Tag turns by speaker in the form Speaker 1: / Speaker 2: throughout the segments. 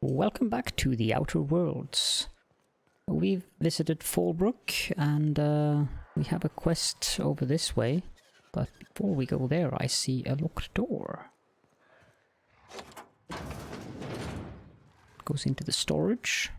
Speaker 1: Welcome back to the Outer Worlds. We've visited Fallbrook and we have a quest over this way. But before we go there, I see a locked door. Goes into the storage.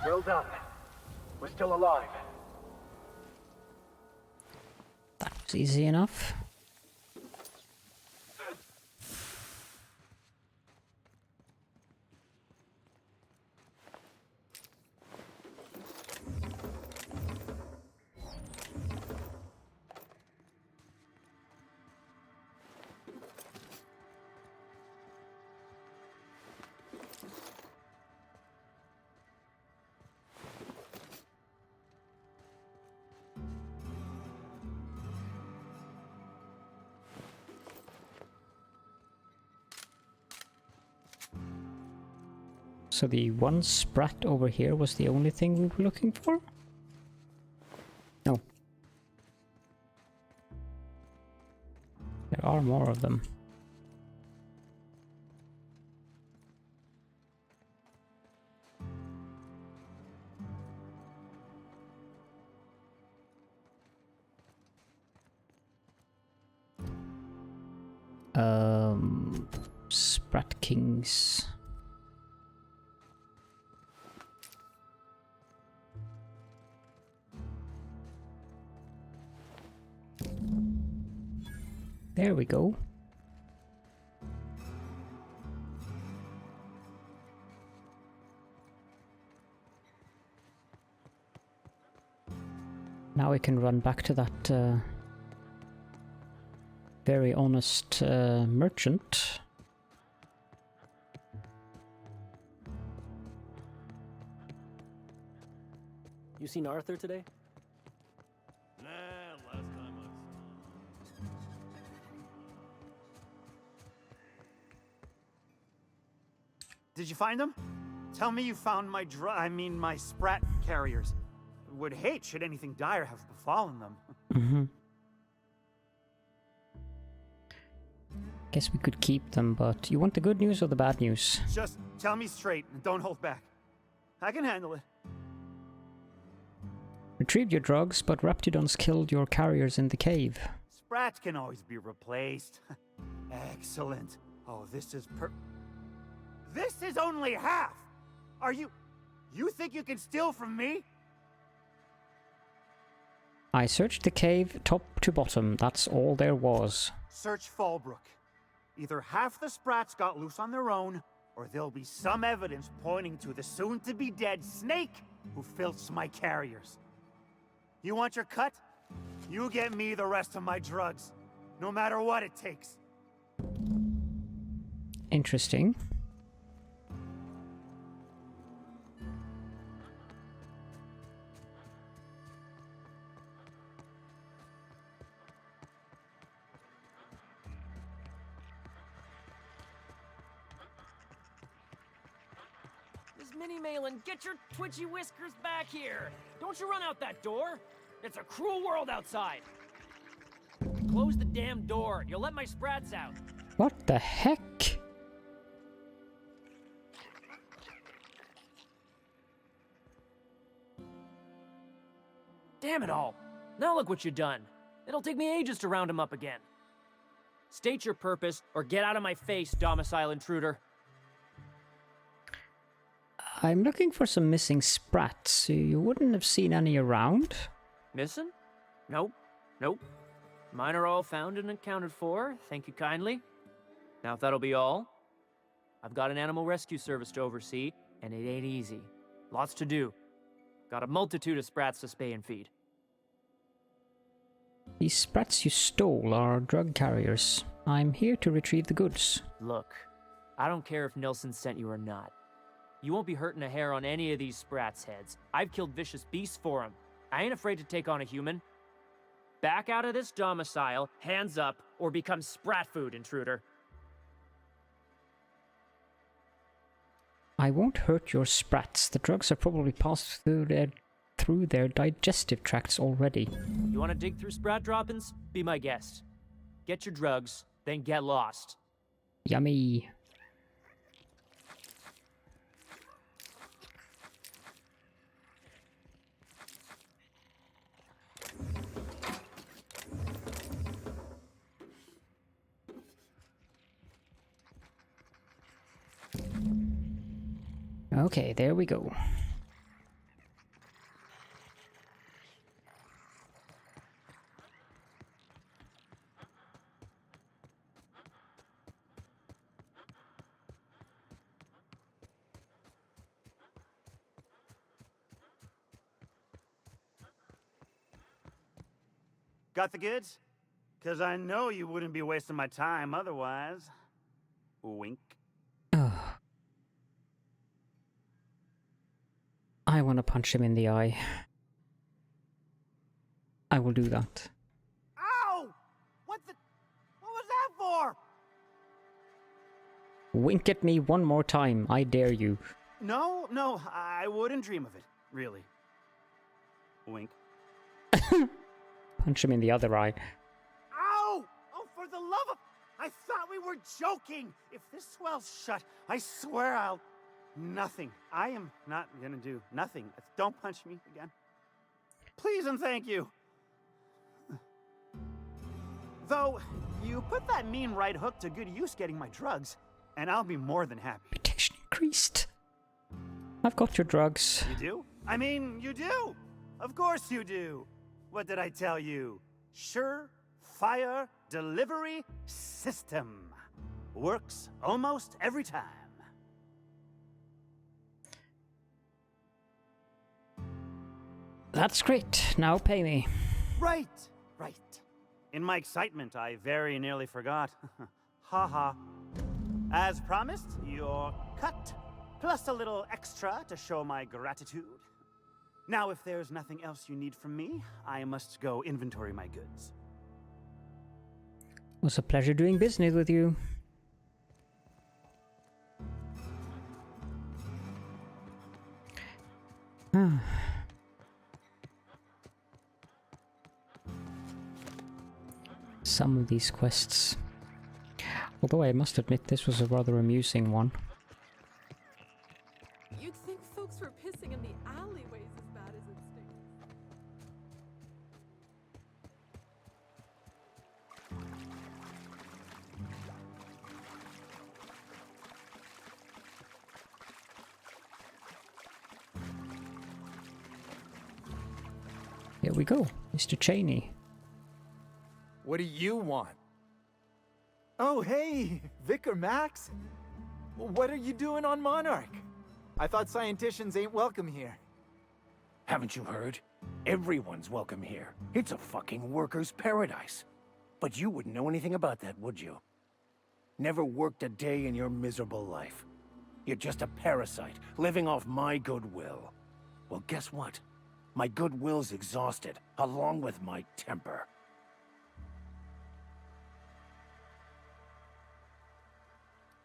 Speaker 2: Well done. We're still alive.
Speaker 1: That was easy enough. So the one sprat over here was the only thing we were looking for? No. There are more of them. Sprat Kings. There we go. Now we can run back to that very honest merchant.
Speaker 3: You seen Arthur today?
Speaker 4: Nah, last time I saw him.
Speaker 5: Did you find them? Tell me you found my my sprat carriers. Would hate should anything dire have befallen them.
Speaker 1: Mm-hmm. Guess we could keep them, but you want the good news or the bad news?
Speaker 5: Just tell me straight and don't hold back. I can handle it.
Speaker 1: Retrieved your drugs, but Raptidons killed your carriers in the cave.
Speaker 5: Sprats can always be replaced. Excellent. Oh, this is This is only half! Are you think you can steal from me?
Speaker 1: I searched the cave top to bottom, that's all there was.
Speaker 5: Search Fallbrook. Either half the Sprats got loose on their own, or there'll be some evidence pointing to the soon-to-be-dead snake who filched my carriers. You want your cut? You get me the rest of my drugs, no matter what it takes.
Speaker 1: Interesting.
Speaker 3: Minnie Malin, get your twitchy whiskers back here! Don't you run out that door! It's a cruel world outside! Close the damn door. You'll let my sprats out.
Speaker 1: What the heck?
Speaker 3: Damn it all. Now look what you've done. It'll take me ages to round him up again. State your purpose, or get out of my face, domicile intruder.
Speaker 1: I'm looking for some missing sprats. You wouldn't have seen any around?
Speaker 3: Missing? Nope. Nope. Mine are all found and accounted for, thank you kindly. Now if that'll be all, I've got an animal rescue service to oversee, and it ain't easy. Lots to do. Got a multitude of sprats to spay and feed.
Speaker 1: These sprats you stole are drug carriers. I'm here to retrieve the goods.
Speaker 3: Look, I don't care if Nilsson sent you or not. You won't be hurting a hair on any of these sprats' heads. I've killed vicious beasts for them. I ain't afraid to take on a human. Back out of this domicile, hands up, or become sprat food, intruder.
Speaker 1: I won't hurt your sprats. The drugs have probably passed through their digestive tracts already.
Speaker 3: You want to dig through sprat droppings? Be my guest. Get your drugs, then get lost.
Speaker 1: Yummy. Okay, there we go.
Speaker 5: Got the goods? 'Cause I know you wouldn't be wasting my time otherwise. Wink.
Speaker 1: I want to punch him in the eye. I will do that.
Speaker 5: Ow! What was that for?
Speaker 1: Wink at me one more time, I dare you.
Speaker 5: No, I wouldn't dream of it, really. Wink.
Speaker 1: Punch him in the other eye.
Speaker 5: Ow! Oh, for the love of... I thought we were joking! If this swells shut, I swear I'll... Nothing. I am not gonna do nothing. Don't punch me again. Please and thank you. Though, you put that mean right hook to good use getting my drugs, and I'll be more than happy.
Speaker 1: Reputation increased. I've got your drugs.
Speaker 5: You do? I mean, you do! Of course you do! What did I tell you? Sure-fire delivery system. Works almost every time.
Speaker 1: That's great. Now pay me.
Speaker 5: Right. In my excitement, I very nearly forgot. Haha. As promised, your cut, plus a little extra to show my gratitude. Now, if there's nothing else you need from me, I must go inventory my goods.
Speaker 1: It was a pleasure doing business with you. Some of these quests. Although I must admit this was a rather amusing one.
Speaker 6: You'd think folks were pissing in the alleyways as bad as it stinks.
Speaker 1: Here we go, Mr. Cheney.
Speaker 7: What do you want? Oh, hey, Vicar Max. What are you doing on Monarch? I thought scienticians ain't welcome here.
Speaker 8: Haven't you heard? Everyone's welcome here. It's a fucking worker's paradise. But you wouldn't know anything about that, would you? Never worked a day in your miserable life. You're just a parasite, living off my goodwill. Well, guess what? My goodwill's exhausted, along with my temper.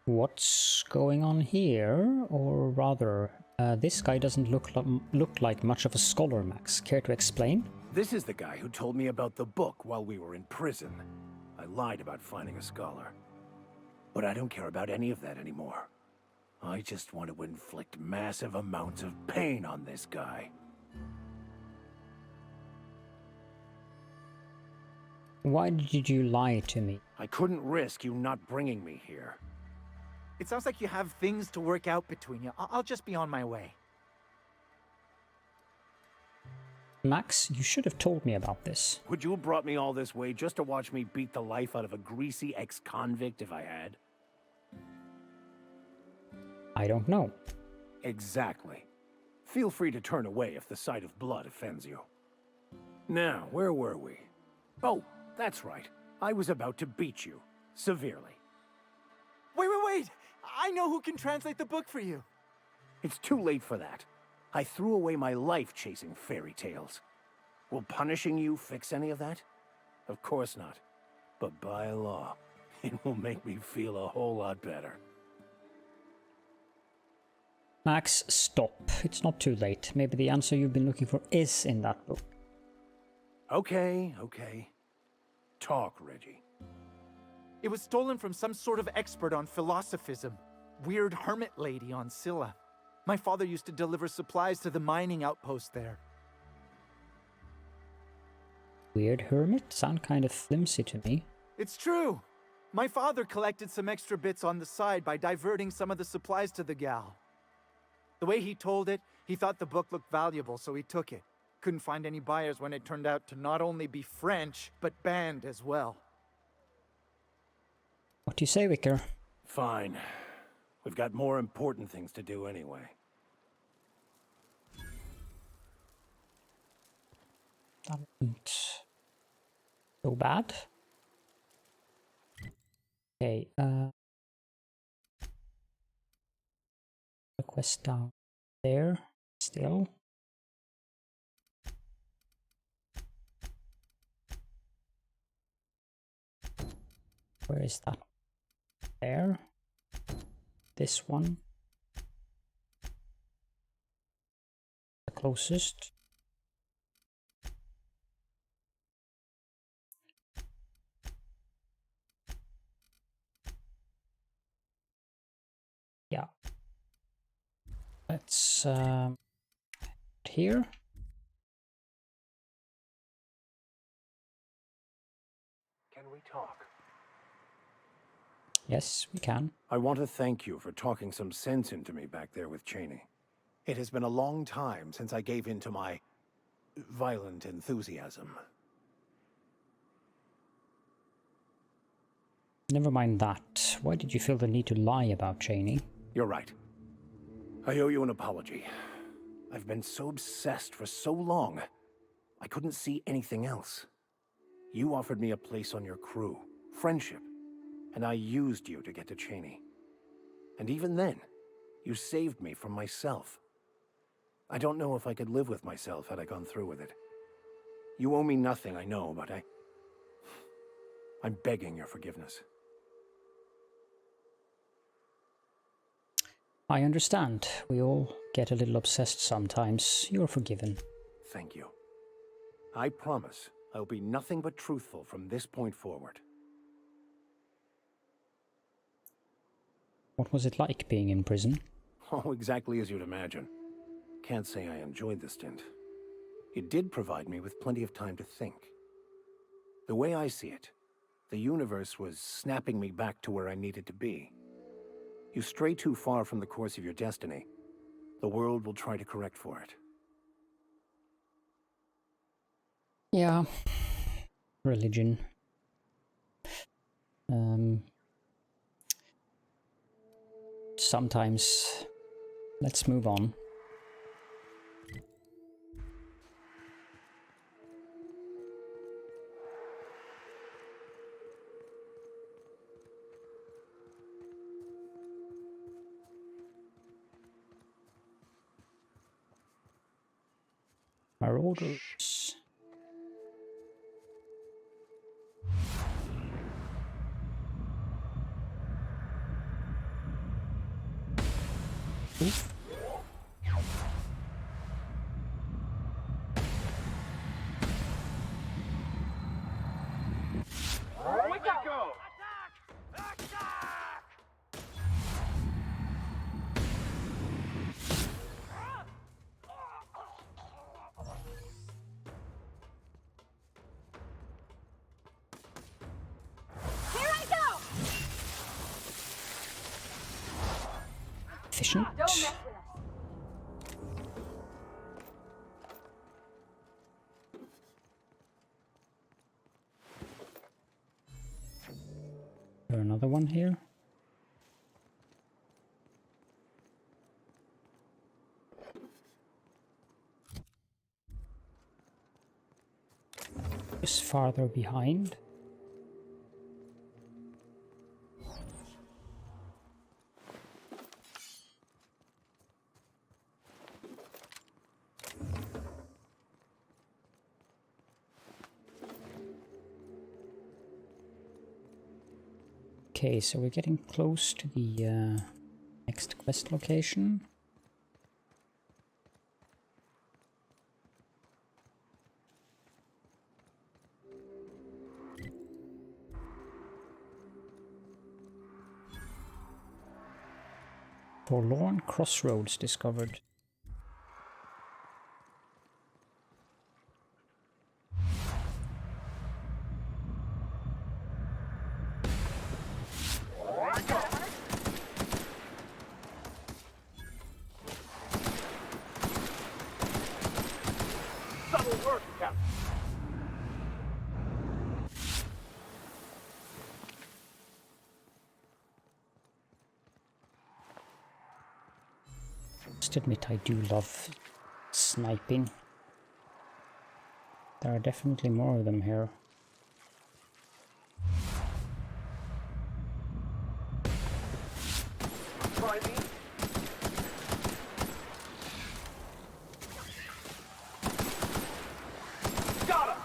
Speaker 1: What's going on here? Or rather, this guy doesn't look like much of a scholar, Max. Care to explain?
Speaker 8: This is the guy who told me about the book while we were in prison. I lied about finding a scholar. But I don't care about any of that anymore. I just want to inflict massive amounts of pain on this guy.
Speaker 1: Why did you lie to me?
Speaker 8: I couldn't risk you not bringing me here.
Speaker 7: It sounds like you have things to work out between you. I'll just be on my way.
Speaker 1: Max, you should have told me about this.
Speaker 8: Would you have brought me all this way just to watch me beat the life out of a greasy ex-convict if I had?
Speaker 1: I don't know.
Speaker 8: Exactly. Feel free to turn away if the sight of blood offends you. Now, where were we? Oh, that's right. I was about to beat you. Severely.
Speaker 7: Wait! I know who can translate the book for you.
Speaker 8: It's too late for that. I threw away my life chasing fairy tales. Will punishing you fix any of that? Of course not. But by law, it will make me feel a whole lot better.
Speaker 1: Max, stop. It's not too late. Maybe the answer you've been looking for is in that book.
Speaker 8: Okay, okay. Talk, Reggie.
Speaker 7: It was stolen from some sort of expert on philosophism. Weird hermit lady on Scylla. My father used to deliver supplies to the mining outpost there.
Speaker 1: Weird hermit? Sound kind of flimsy to me.
Speaker 7: It's true! My father collected some extra bits on the side by diverting some of the supplies to the gal. The way he told it, he thought the book looked valuable, so he took it. Couldn't find any buyers when it turned out to not only be French, but banned as well.
Speaker 1: What do you say, Vicar?
Speaker 8: Fine. We've got more important things to do anyway.
Speaker 1: That wasn't so bad. Okay, the quest down there still. Where is that? There. This one. The closest. Yeah. Let's here.
Speaker 8: Can we talk?
Speaker 1: Yes, we can.
Speaker 8: I want to thank you for talking some sense into me back there with Cheney. It has been a long time since I gave in to my violent enthusiasm.
Speaker 1: Never mind that. Why did you feel the need to lie about Cheney?
Speaker 8: You're right. I owe you an apology. I've been so obsessed for so long, I couldn't see anything else. You offered me a place on your crew, friendship, and I used you to get to Cheney. And even then, you saved me from myself. I don't know if I could live with myself had I gone through with it. You owe me nothing, I know, but I'm begging your forgiveness.
Speaker 1: I understand. We all get a little obsessed sometimes. You're forgiven.
Speaker 8: Thank you. I promise I'll be nothing but truthful from this point forward.
Speaker 1: What was it like being in prison?
Speaker 8: Oh, exactly as you'd imagine. Can't say I enjoyed the stint. It did provide me with plenty of time to think. The way I see it, the universe was snapping me back to where I needed to be. You stray too far from the course of your destiny, the world will try to correct for it.
Speaker 1: Yeah. Religion. Sometimes. Let's move on. Marauders. Oof. Efficient. There another one here. Just farther behind. Okay, so we're getting close to the next quest location. Forlorn Crossroads discovered.
Speaker 2: Subtle work, Captain.
Speaker 1: Must admit, I do love sniping. There are definitely more of them here.
Speaker 2: Try me. Got him.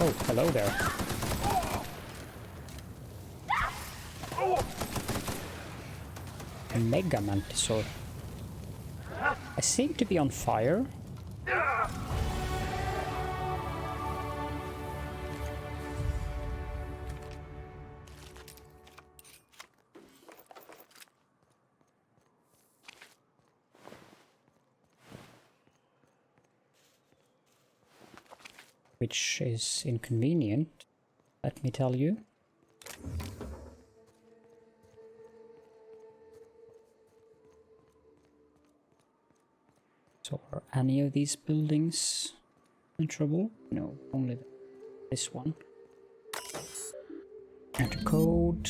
Speaker 1: Oh, hello there. A Mega Mantisaur. I seem to be on fire. Which is inconvenient, let me tell you. So are any of these buildings in trouble? No, only this one. Enter code.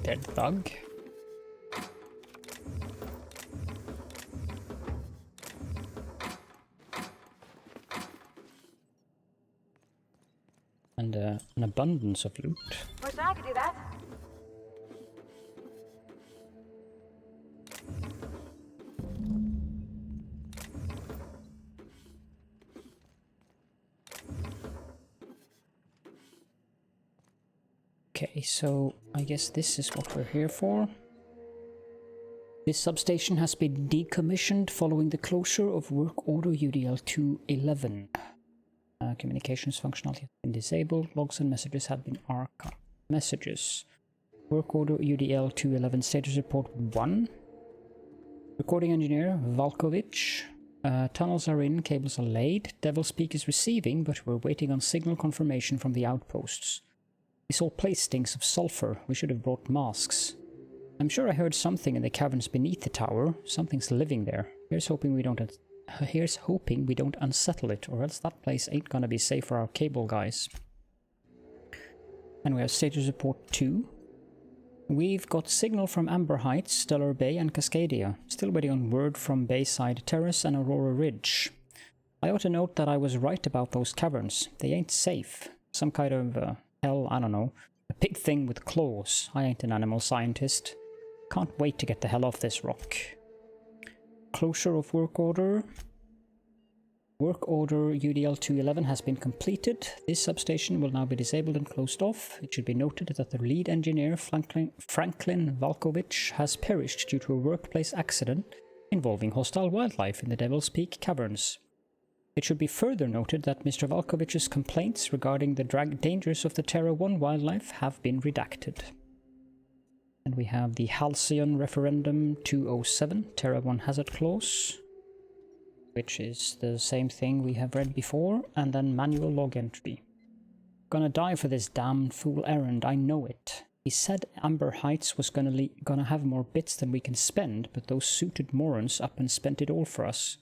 Speaker 1: Dead bug. And an abundance of loot.
Speaker 9: Wish I could do that.
Speaker 1: Okay, so I guess this is what we're here for. This substation has been decommissioned following the closure of work order UDL 211. Communications functionality has been disabled. Logs and messages have been archived. Messages. Work order UDL 211 status report 1. Recording engineer Valkovich. Tunnels are in, cables are laid. Devil's Peak is receiving, but we're waiting on signal confirmation from the outposts. This whole place stinks of sulfur. We should have brought masks. I'm sure I heard something in the caverns beneath the tower. Something's living there. Here's hoping we don't unsettle it, or else that place ain't gonna be safe for our cable guys. And we have status report 2. We've got signal from Amber Heights, Stellar Bay and Cascadia. Still waiting on word from Bayside Terrace and Aurora Ridge. I ought to note that I was right about those caverns. They ain't safe. Some kind of, hell, I don't know. A big thing with claws. I ain't an animal scientist. Can't wait to get the hell off this rock. Closure of work order. Work order UDL 211 has been completed. This substation will now be disabled and closed off. It should be noted that the lead engineer, Franklin Valkovich, has perished due to a workplace accident involving hostile wildlife in the Devil's Peak caverns. It should be further noted that Mr. Valkovich's complaints regarding the dangers of the Terra 1 wildlife have been redacted. And we have the Halcyon Referendum 207, Terra 1 Hazard Clause, which is the same thing we have read before, and then manual log entry. Gonna die for this damn fool errand, I know it. He said Amber Heights was gonna have more bits than we can spend, but those suited morons up and spent it all for us.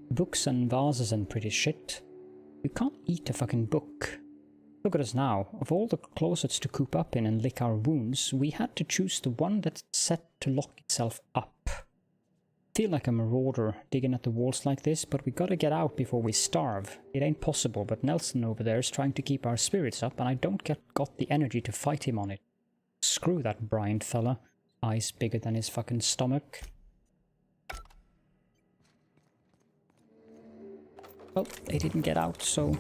Speaker 1: Books and vases and pretty shit. We can't eat a fucking book. Look at us now. Of all the closets to coop up in and lick our wounds, we had to choose the one that's set to lock itself up. Feel like a marauder digging at the walls like this, but we gotta get out before we starve. It ain't possible, but Nelson over there is trying to keep our spirits up, and I don't got the energy to fight him on it. Screw that Bryant fella. Eyes bigger than his fucking stomach. Well, they didn't get out, so...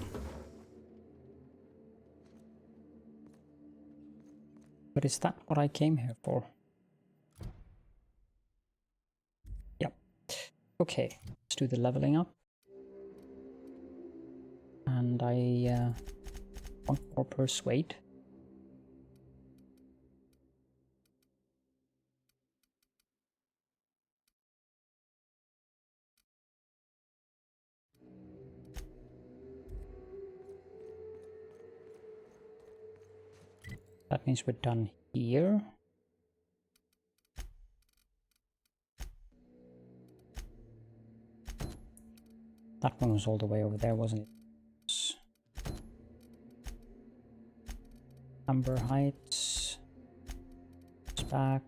Speaker 1: But is that what I came here for? Yep. Okay, let's do the leveling up. And I want more persuade. That means we're done here. That one was all the way over there, wasn't it? Amber Heights. It's back.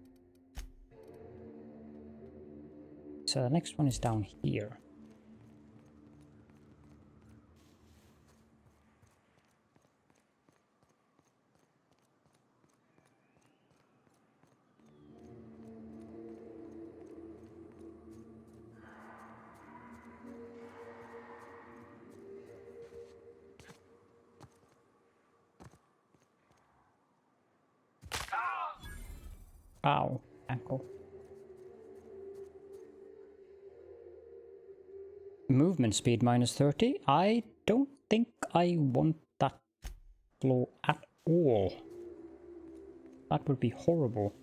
Speaker 1: So the next one is down here. Ow, ankle. Movement speed minus 30. I don't think I want that floor at all. That would be horrible.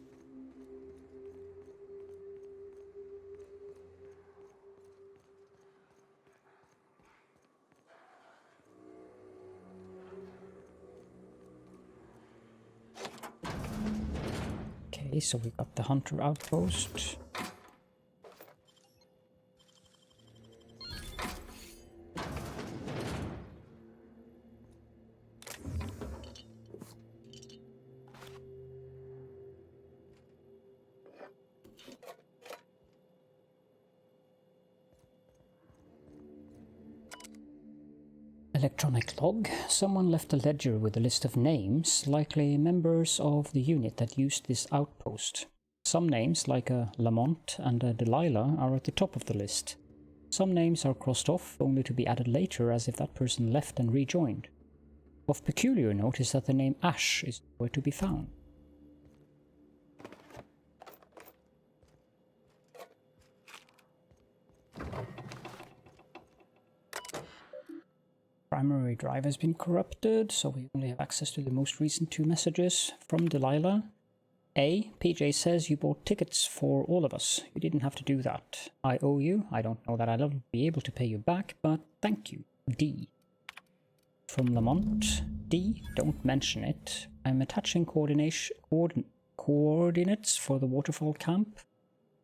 Speaker 1: Okay, so we got the Hunter outpost. Electronic log. Someone left a ledger with a list of names, likely members of the unit that used this outpost. Some names, like a Lamont and a Delilah, are at the top of the list. Some names are crossed off, only to be added later as if that person left and rejoined. Of peculiar note is that the name Ash is nowhere to be found. Primary drive has been corrupted, so we only have access to the most recent 2 messages from Delilah. A. PJ says you bought tickets for all of us. You didn't have to do that. I owe you. I don't know that I'll be able to pay you back, but thank you. D. From Lamont. D. Don't mention it. I'm attaching coordinates for the waterfall camp.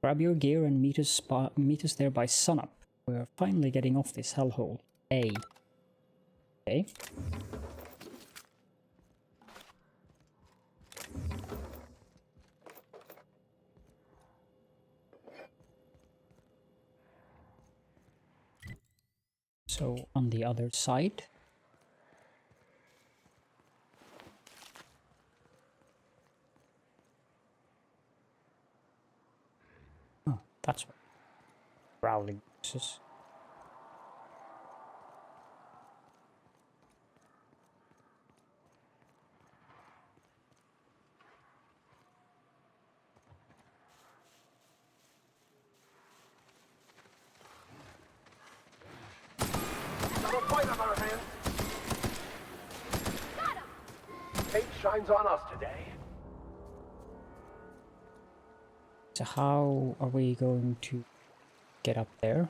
Speaker 1: Grab your gear and meet us there by sunup. We're finally getting off this hellhole. A. Okay. So on the other side. Oh, that's what growling is.
Speaker 2: Fate shines on us today.
Speaker 1: So how are we going to get up there?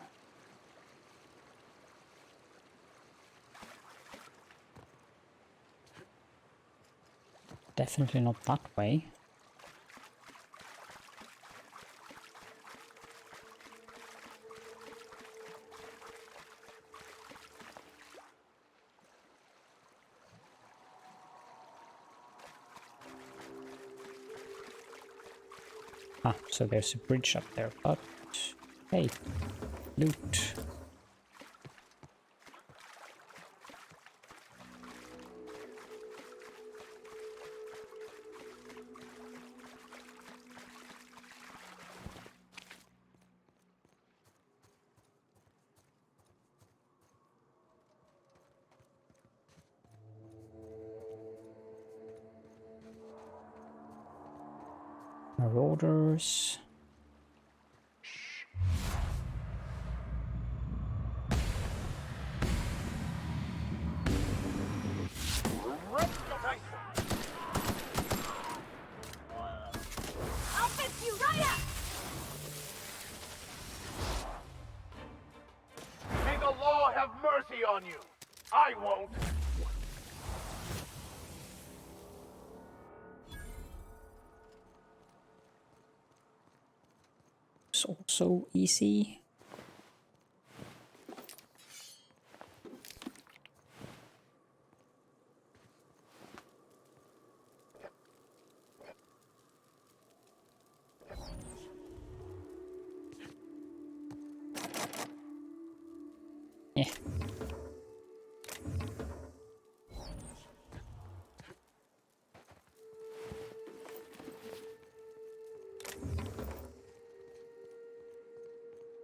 Speaker 1: Definitely not that way. Ah, so there's a bridge up there, but hey, loot. Marauders.
Speaker 2: I'll fix you right up! May the law have mercy on you! I won't!
Speaker 1: It's also easy. Yeah.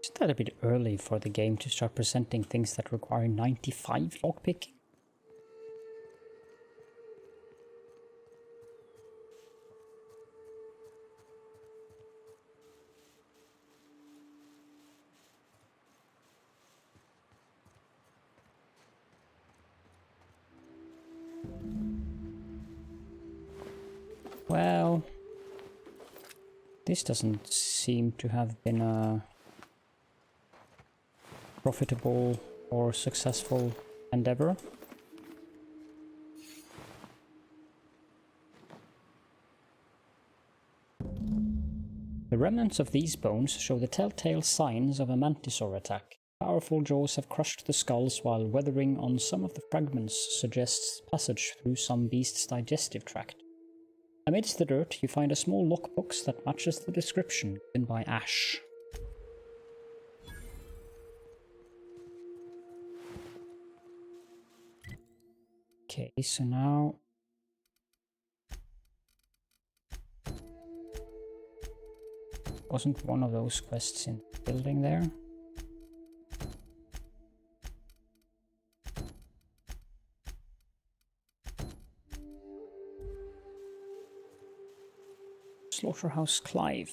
Speaker 1: Isn't that a bit early for the game to start presenting things that require 95 lockpicking? Well, this doesn't seem to have been a profitable or successful endeavor. The remnants of these bones show the telltale signs of a mantisaur attack. Powerful jaws have crushed the skulls, while weathering on some of the fragments suggests passage through some beast's digestive tract. Amidst the dirt, you find a small lockbox that matches the description given by Ash. Okay, so now... Wasn't one of those quests in the building there? Slaughterhouse Clive.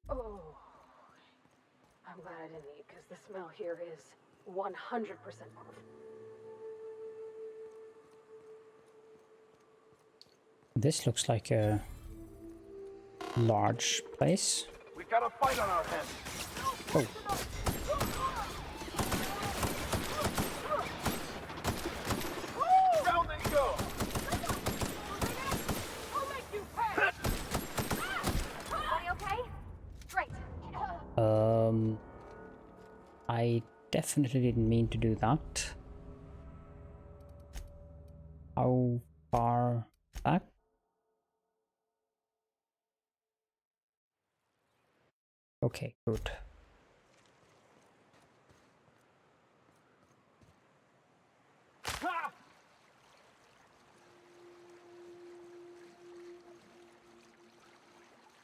Speaker 9: Oh, I'm glad I didn't eat because the smell here is 100% off.
Speaker 1: This looks like a large place.
Speaker 2: We've got a fight on our hands!
Speaker 1: Oh.
Speaker 2: Down they go!
Speaker 9: I'll make you pay! Are you okay? Great.
Speaker 1: I definitely didn't mean to do that. How far back? Okay, good.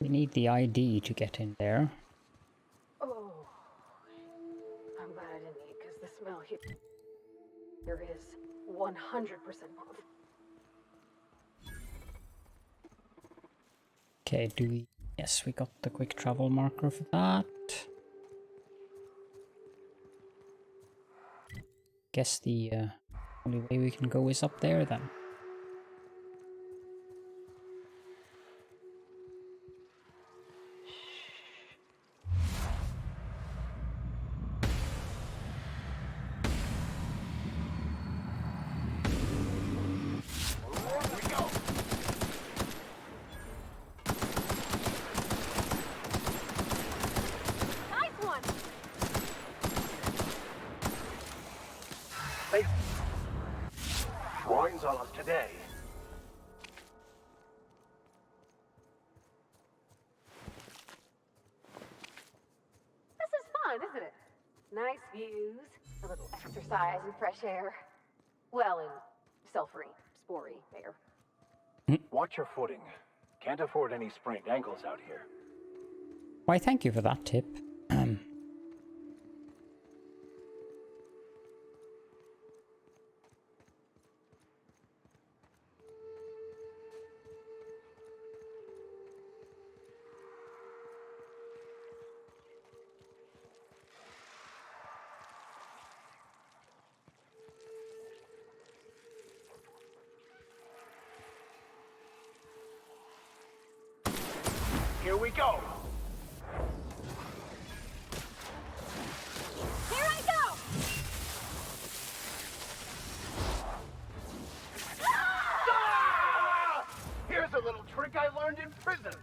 Speaker 1: We need the ID to get in there.
Speaker 9: Oh, I'm glad I didn't eat because the smell here is 100% off.
Speaker 1: Okay, do we... Yes, we got the quick travel marker for that. Guess the only way we can go is up there then.
Speaker 2: Shrines on us today.
Speaker 9: This is fun, isn't it? Nice views, a little exercise and fresh air. Well, and sulfury, spory air.
Speaker 10: Watch your footing. Can't afford any sprained ankles out here.
Speaker 1: Why, thank you for that tip.
Speaker 2: Here we go.
Speaker 9: Here I go!
Speaker 2: Ah! Here's a little trick I learned in prison.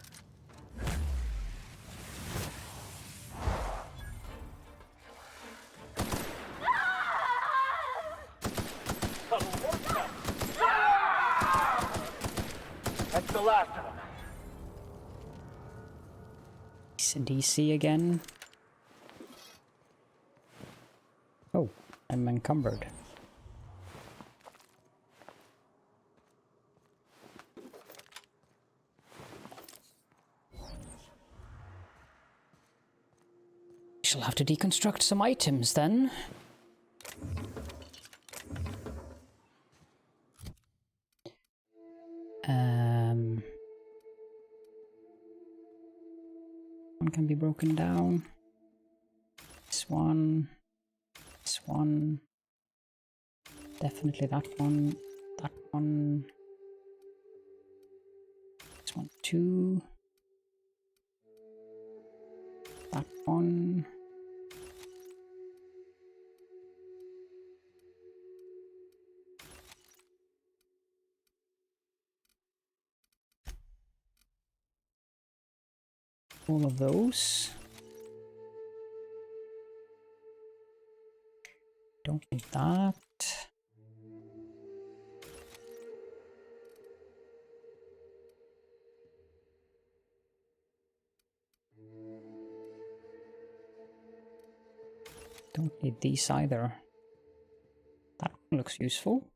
Speaker 2: Subtle workshop. Ah! That's the last of them.
Speaker 1: DC again. Oh, I'm encumbered. Shall have to deconstruct some items then. One can be broken down. This one. This one. Definitely that one. That one. This one too. That one. All of those. Don't need that. Don't need these either. That one looks useful.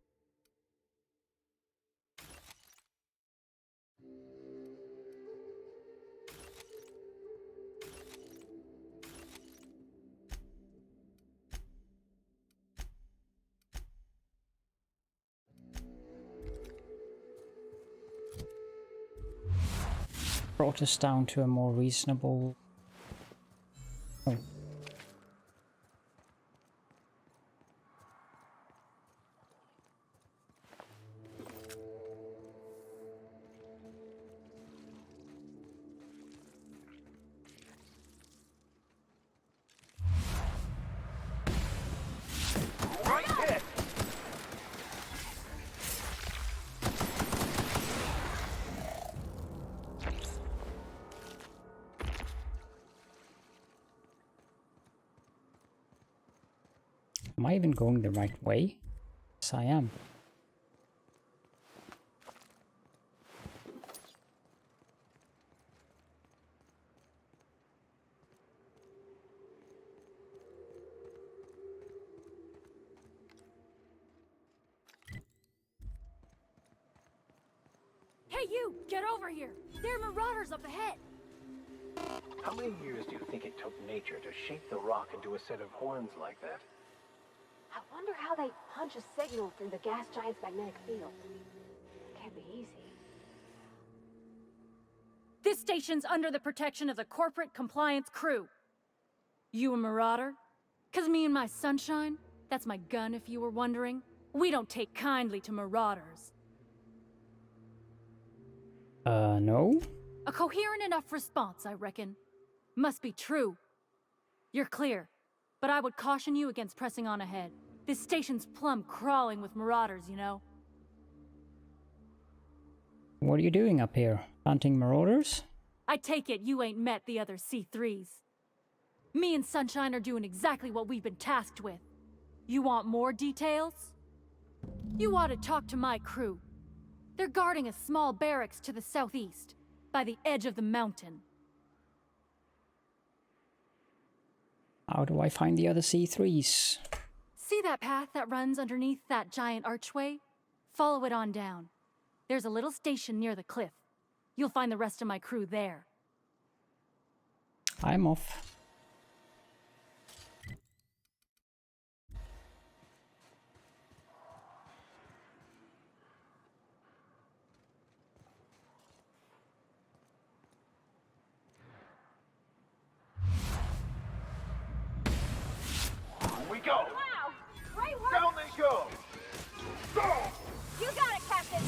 Speaker 1: Brought us down to a more reasonable... Oh.
Speaker 2: Right hit.
Speaker 1: Am I even going the right way? Yes, I am.
Speaker 10: Hey you! Get over here! There are marauders up ahead!
Speaker 8: How many years do you think it took nature to shape the rock into a set of horns like that?
Speaker 9: I wonder how they punch a signal through the gas giant's magnetic field. Can't be easy.
Speaker 10: This station's under the protection of the corporate compliance crew. You a marauder? 'Cause me and my sunshine, that's my gun if you were wondering, we don't take kindly to marauders.
Speaker 1: No?
Speaker 10: A coherent enough response, I reckon. Must be true. You're clear, but I would caution you against pressing on ahead. This station's plumb crawling with marauders, you know.
Speaker 1: What are you doing up here? Hunting marauders?
Speaker 10: I take it you ain't met the other C3s. Me and Sunshine are doing exactly what we've been tasked with. You want more details? You ought to talk to my crew. They're guarding a small barracks to the southeast, by the edge of the mountain.
Speaker 1: How do I find the other C3s?
Speaker 10: See that path that runs underneath that giant archway? Follow it on down. There's a little station near the cliff. You'll find the rest of my crew there.
Speaker 1: I'm off.
Speaker 2: We go!
Speaker 9: Wow! Great work!
Speaker 2: Down they go! Go!
Speaker 9: You got it, Captain!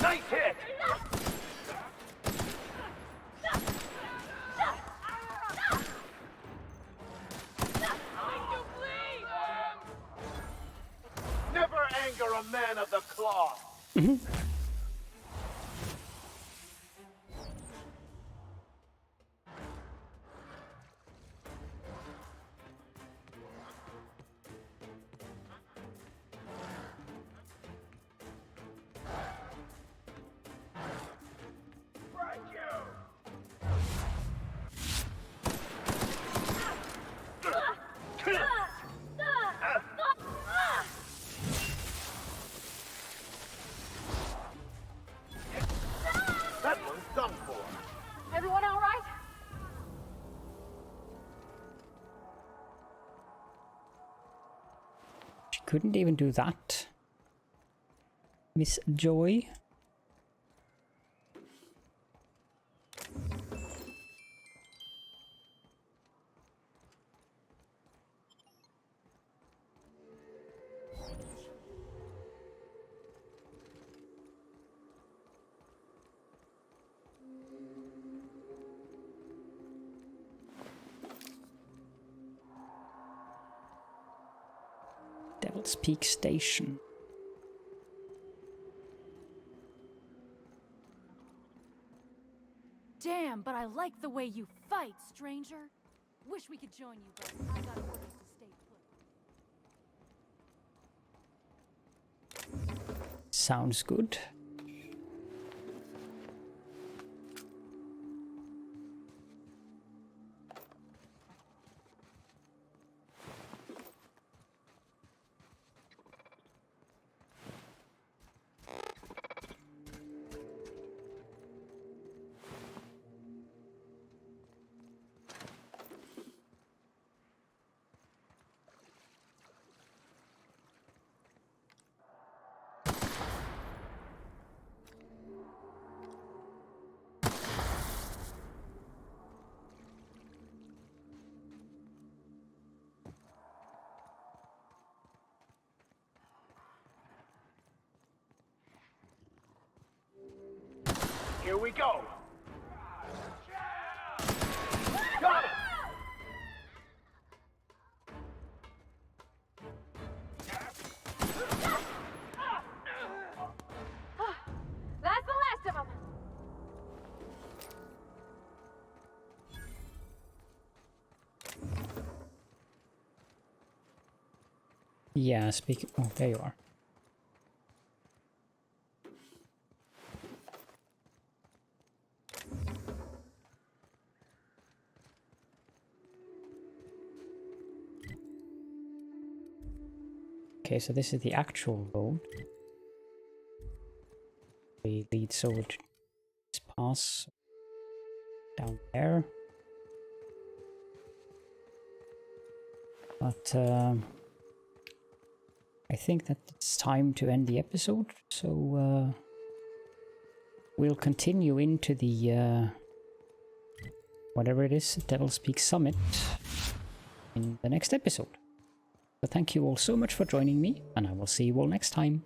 Speaker 2: Nice hit! Never anger a man of the claw! That one's done for.
Speaker 9: Everyone all right?
Speaker 1: She couldn't even do that. Miss Joy. Devil's Peak Station.
Speaker 10: Damn, but I like the way you fight, stranger. Wish we could join you, but I got orders to stay put.
Speaker 1: Sounds good.
Speaker 2: Here we go! Got it!
Speaker 9: That's the last of them!
Speaker 1: Yeah, speak. Oh, there you are. Okay, so this is the actual road. It leads over to this pass down there. But I think that it's time to end the episode, so we'll continue into the whatever it is, Devil's Peak Summit in the next episode. So thank you all so much for joining me, and I will see you all next time.